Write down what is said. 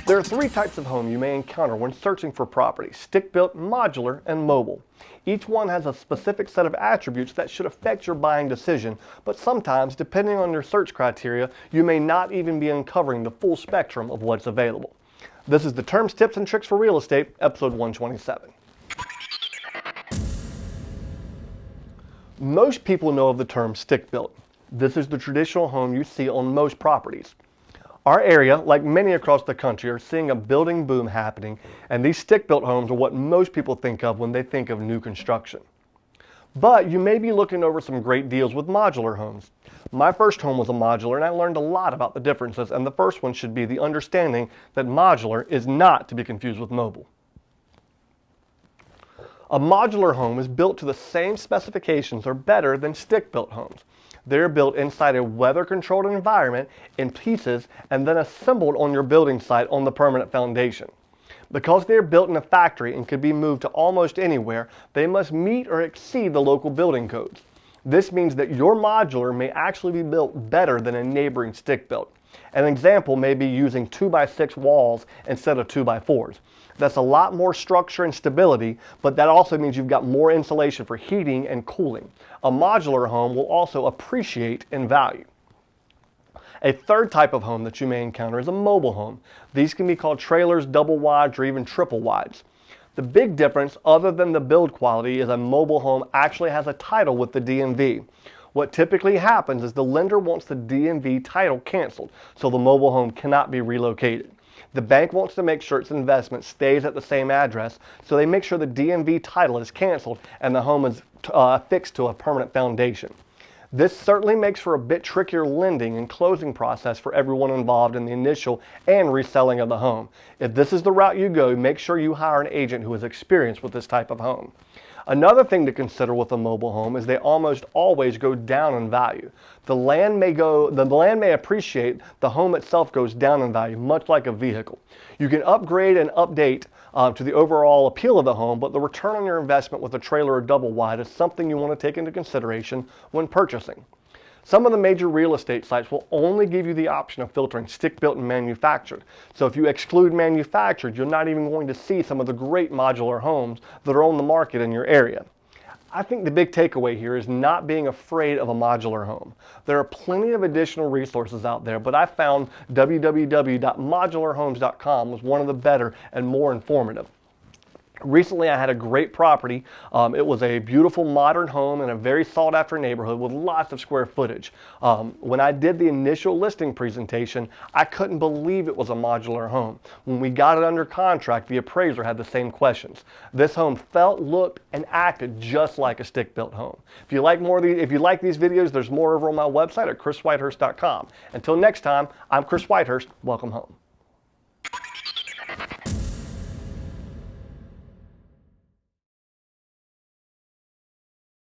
There are three types of home you may encounter when searching for property: stick-built, modular, and mobile. Each one has a specific set of attributes that should affect your buying decision, but sometimes, depending on your search criteria, you may not even be uncovering the full spectrum of what's available. This is the Terms, Tips, and Tricks for Real Estate, episode 127. Most people know of the term stick-built. This is the traditional home you see on most properties. Our area, like many across the country, are seeing a building boom happening, and these stick-built homes are what most people think of when they think of new construction. But you may be looking over some great deals with modular homes. My first home was a modular, and I learned a lot about the differences, and the first one should be the understanding that modular is not to be confused with mobile. A modular home is built to the same specifications or better than stick-built homes. They're built inside a weather-controlled environment in pieces and then assembled on your building site on the permanent foundation. Because they're built in a factory and could be moved to almost anywhere, they must meet or exceed the local building codes. This means that your modular may actually be built better than a neighboring stick-built. An example may be using 2x6 walls instead of 2x4s. That's a lot more structure and stability, but that also means you've got more insulation for heating and cooling. A modular home will also appreciate in value. A third type of home that you may encounter is a mobile home. These can be called trailers, double wides, or even triple wides. The big difference, other than the build quality, is a mobile home actually has a title with the DMV. What typically happens is the lender wants the DMV title canceled, so the mobile home cannot be relocated. The bank wants to make sure its investment stays at the same address, so they make sure the DMV title is canceled and the home is affixed to a permanent foundation. This certainly makes for a bit trickier lending and closing process for everyone involved in the initial and reselling of the home. If this is the route you go, make sure you hire an agent who is experienced with this type of home. Another thing to consider with a mobile home is they almost always go down in value. The land may appreciate, the home itself goes down in value, much like a vehicle. You can upgrade and update to the overall appeal of the home, but the return on your investment with a trailer or double wide is something you want to take into consideration when purchasing. Some of the major real estate sites will only give you the option of filtering stick-built and manufactured. So if you exclude manufactured, you're not even going to see some of the great modular homes that are on the market in your area. I think the big takeaway here is not being afraid of a modular home. There are plenty of additional resources out there, but I found www.modularhomes.com was one of the better and more informative. Recently, I had a great property. It was a beautiful modern home in a very sought after neighborhood with lots of square footage. When I did the initial listing presentation, I couldn't believe it was a modular home. When we got it under contract, the appraiser had the same questions. This home felt, looked, and acted just like a stick-built home. If you like these videos, there's more over on my website at chriswhitehurst.com. Until next time, I'm Chris Whitehurst. Welcome home.